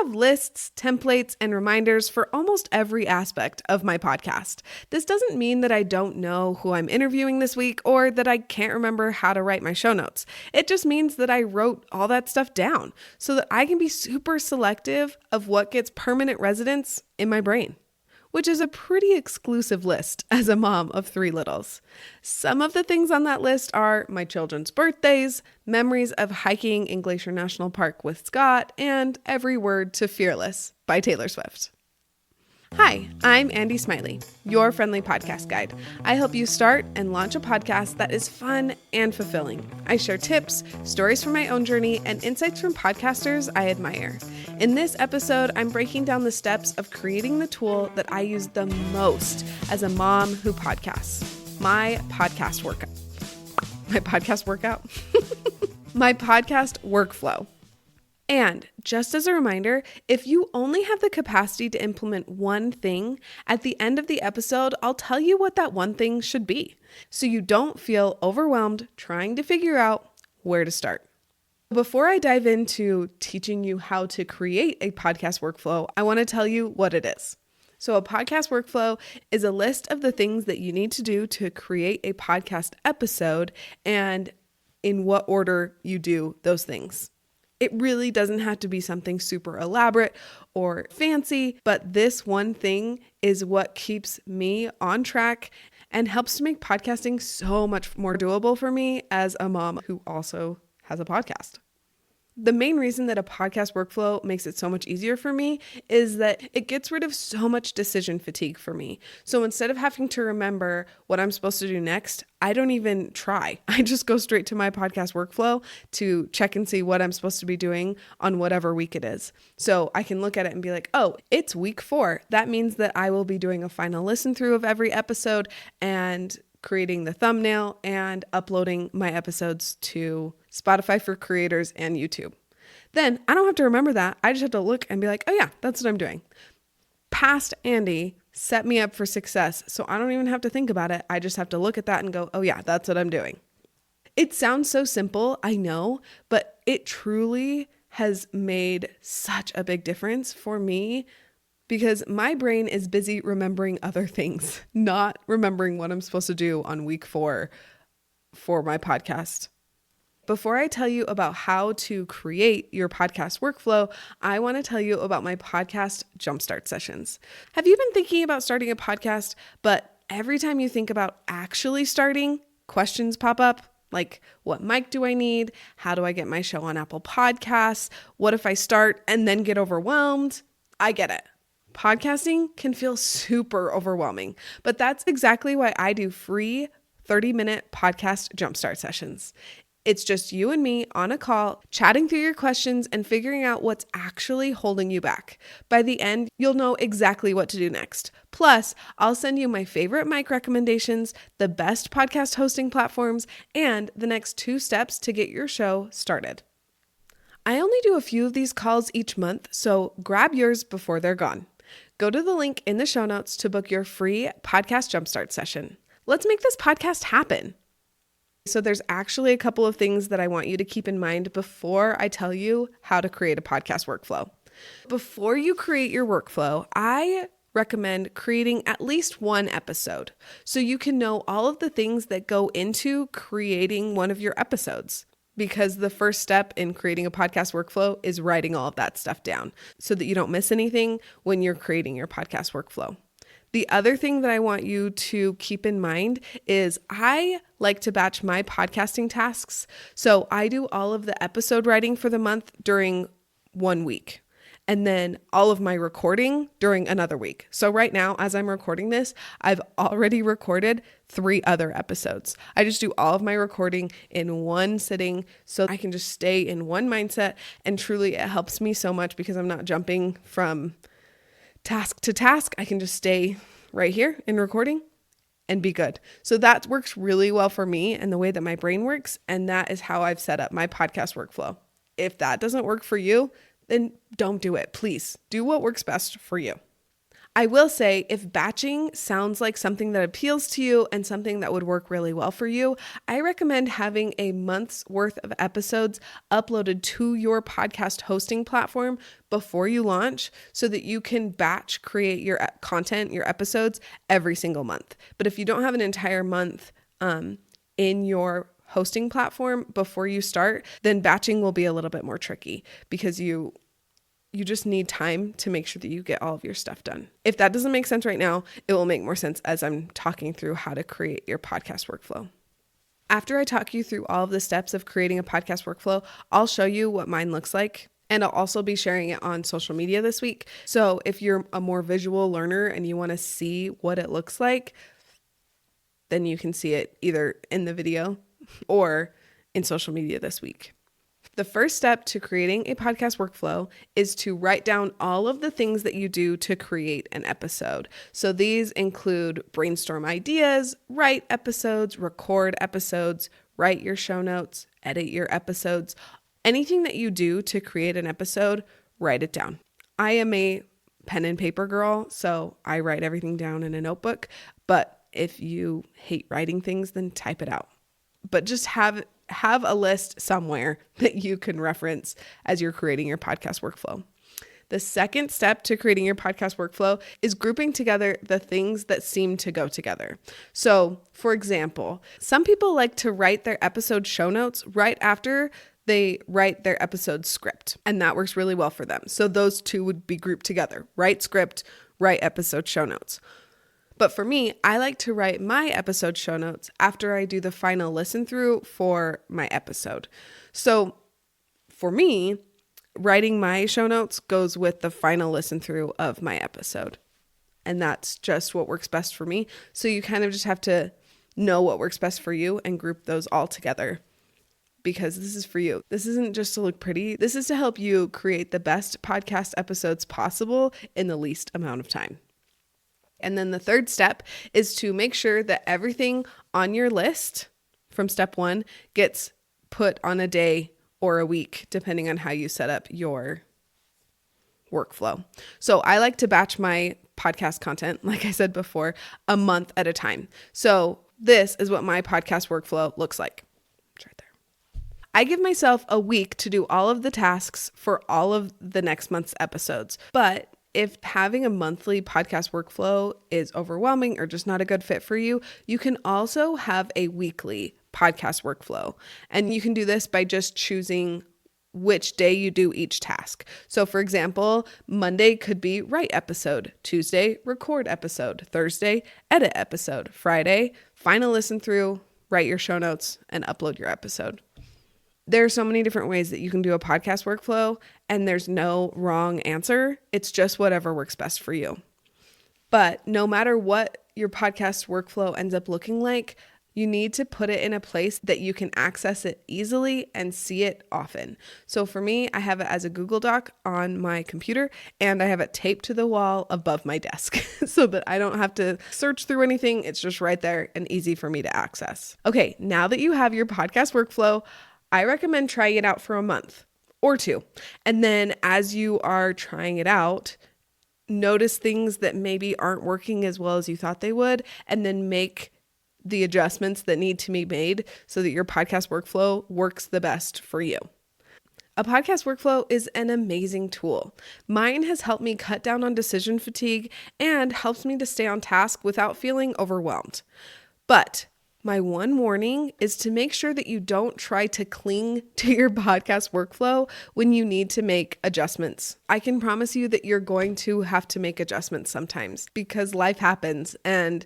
have lists, templates, and reminders for almost every aspect of my podcast. This doesn't mean that I don't know who I'm interviewing this week or that I can't remember how to write my show notes. It just means that I wrote all that stuff down so that I can be super selective of what gets permanent residence in my brain, which is a pretty exclusive list as a mom of 3 littles. Some of the things on that list are my children's birthdays, memories of hiking in Glacier National Park with Scott, and Every Word to Fearless by Taylor Swift. Hi, I'm Andy Smiley, your friendly podcast guide. I help you start and launch a podcast that is fun and fulfilling. I share tips, stories from my own journey, and insights from podcasters I admire. In this episode, I'm breaking down the steps of creating the tool that I use the most as a mom who podcasts, my podcast workout. My podcast workout? My podcast workflow. And just as a reminder, if you only have the capacity to implement one thing, at the end of the episode, I'll tell you what that one thing should be, so you don't feel overwhelmed trying to figure out where to start. Before I dive into teaching you how to create a podcast workflow, I want to tell you what it is. So a podcast workflow is a list of the things that you need to do to create a podcast episode and in what order you do those things. It really doesn't have to be something super elaborate or fancy, but this one thing is what keeps me on track and helps to make podcasting so much more doable for me as a mom who also has a podcast. The main reason that a podcast workflow makes it so much easier for me is that it gets rid of so much decision fatigue for me. So instead of having to remember what I'm supposed to do next, I don't even try. I just go straight to my podcast workflow to check and see what I'm supposed to be doing on whatever week it is. So I can look at it and be like, oh, it's week 4. That means that I will be doing a final listen through of every episode and creating the thumbnail and uploading my episodes to Spotify for creators and YouTube. Then I don't have to remember that. I just have to look and be like, oh yeah, that's what I'm doing. Past Andy set me up for success. So I don't even have to think about it. I just have to look at that and go, oh yeah, that's what I'm doing. It sounds so simple, I know, but it truly has made such a big difference for me because my brain is busy remembering other things, not remembering what I'm supposed to do on week 4 for my podcast. Before I tell you about how to create your podcast workflow, I want to tell you about my podcast Jumpstart sessions. Have you been thinking about starting a podcast, but every time you think about actually starting, questions pop up? Like, what mic do I need? How do I get my show on Apple Podcasts? What if I start and then get overwhelmed? I get it. Podcasting can feel super overwhelming, but that's exactly why I do free 30-minute podcast Jumpstart sessions. It's just you and me on a call, chatting through your questions and figuring out what's actually holding you back. By the end, you'll know exactly what to do next. Plus, I'll send you my favorite mic recommendations, the best podcast hosting platforms, and the next 2 steps to get your show started. I only do a few of these calls each month, so grab yours before they're gone. Go to the link in the show notes to book your free podcast Jumpstart session. Let's make this podcast happen. So there's actually a couple of things that I want you to keep in mind before I tell you how to create a podcast workflow. Before you create your workflow, I recommend creating at least 1 episode so you can know all of the things that go into creating one of your episodes. Because the first step in creating a podcast workflow is writing all of that stuff down so that you don't miss anything when you're creating your podcast workflow. The other thing that I want you to keep in mind is I like to batch my podcasting tasks. So I do all of the episode writing for the month during 1 week. And then all of my recording during another week. So right now, as I'm recording this, I've already recorded 3 other episodes. I just do all of my recording in one sitting so I can just stay in one mindset. And truly, it helps me so much because I'm not jumping from task to task. I can just stay right here in recording and be good. So that works really well for me and the way that my brain works. And that is how I've set up my podcast workflow. If that doesn't work for you, then don't do it. Please do what works best for you. I will say, if batching sounds like something that appeals to you and something that would work really well for you, I recommend having a month's worth of episodes uploaded to your podcast hosting platform before you launch so that you can batch create your content, your episodes every single month. But if you don't have an entire month in your hosting platform before you start, then batching will be a little bit more tricky because you just need time to make sure that you get all of your stuff done. If that doesn't make sense right now, it will make more sense as I'm talking through how to create your podcast workflow. After I talk you through all of the steps of creating a podcast workflow, I'll show you what mine looks like. And I'll also be sharing it on social media this week. So if you're a more visual learner and you want to see what it looks like, then you can see it either in the video or in social media this week. The first step to creating a podcast workflow is to write down all of the things that you do to create an episode. So these include brainstorm ideas, write episodes, record episodes, write your show notes, edit your episodes. Anything that you do to create an episode, write it down. I am a pen and paper girl, so I write everything down in a notebook. But if you hate writing things, then type it out. But just have a list somewhere that you can reference as you're creating your podcast workflow. The second step to creating your podcast workflow is grouping together the things that seem to go together. So, for example, some people like to write their episode show notes right after they write their episode script, and that works really well for them. So those two would be grouped together: write script, write episode show notes. But for me, I like to write my episode show notes after I do the final listen through for my episode. So for me, writing my show notes goes with the final listen through of my episode. And that's just what works best for me. So you kind of just have to know what works best for you and group those all together, because this is for you. This isn't just to look pretty. This is to help you create the best podcast episodes possible in the least amount of time. And then the third step is to make sure that everything on your list from step 1 gets put on a day or a week, depending on how you set up your workflow. So I like to batch my podcast content, like I said before, a month at a time. So this is what my podcast workflow looks like. It's right there. I give myself a week to do all of the tasks for all of the next month's episodes. But if having a monthly podcast workflow is overwhelming or just not a good fit for you, you can also have a weekly podcast workflow. And you can do this by just choosing which day you do each task. So for example, Monday could be write episode, Tuesday, record episode, Thursday, edit episode, Friday, final listen through, write your show notes, and upload your episode. There are so many different ways that you can do a podcast workflow, and there's no wrong answer. It's just whatever works best for you. But no matter what your podcast workflow ends up looking like, you need to put it in a place that you can access it easily and see it often. So for me, I have it as a Google Doc on my computer, and I have it taped to the wall above my desk so that I don't have to search through anything. It's just right there and easy for me to access. Okay, now that you have your podcast workflow, I recommend trying it out for a month or 2. And then as you are trying it out, notice things that maybe aren't working as well as you thought they would, and then make the adjustments that need to be made so that your podcast workflow works the best for you. A podcast workflow is an amazing tool. Mine has helped me cut down on decision fatigue and helps me to stay on task without feeling overwhelmed. But my one warning is to make sure that you don't try to cling to your podcast workflow when you need to make adjustments. I can promise you that you're going to have to make adjustments sometimes because life happens and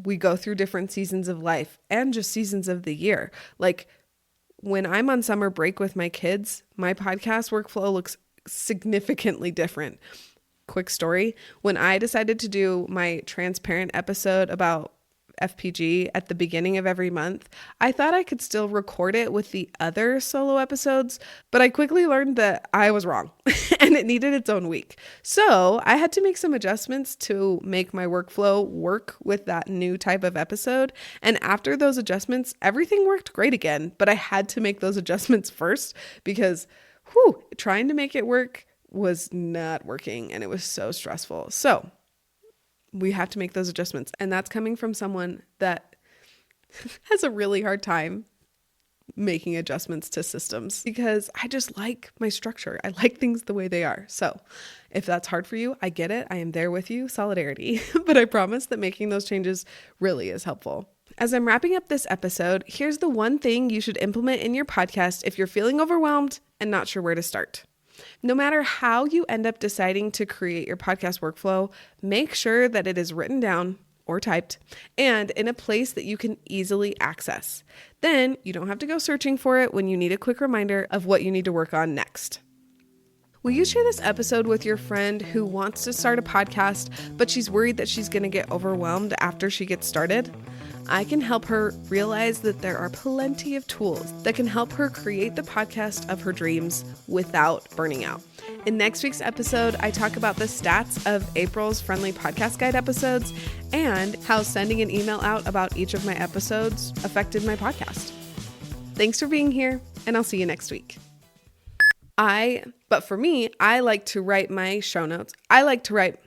we go through different seasons of life and just seasons of the year. Like when I'm on summer break with my kids, my podcast workflow looks significantly different. Quick story. When I decided to do my transparent episode about FPG at the beginning of every month, I thought I could still record it with the other solo episodes, but I quickly learned that I was wrong and it needed its own week. So I had to make some adjustments to make my workflow work with that new type of episode. And after those adjustments, everything worked great again, but I had to make those adjustments first because trying to make it work was not working and it was so stressful. So we have to make those adjustments. And that's coming from someone that has a really hard time making adjustments to systems because I just like my structure. I like things the way they are. So if that's hard for you, I get it. I am there with you. Solidarity. But I promise that making those changes really is helpful. As I'm wrapping up this episode, here's the one thing you should implement in your podcast if you're feeling overwhelmed and not sure where to start. No matter how you end up deciding to create your podcast workflow, make sure that it is written down or typed and in a place that you can easily access. Then you don't have to go searching for it when you need a quick reminder of what you need to work on next. Will you share this episode with your friend who wants to start a podcast, but she's worried that she's going to get overwhelmed after she gets started? I can help her realize that there are plenty of tools that can help her create the podcast of her dreams without burning out. In next week's episode, I talk about the stats of April's Friendly Podcast Guide episodes and how sending an email out about each of my episodes affected my podcast. Thanks for being here, and I'll see you next week. But for me, I like to write my show notes. I like to write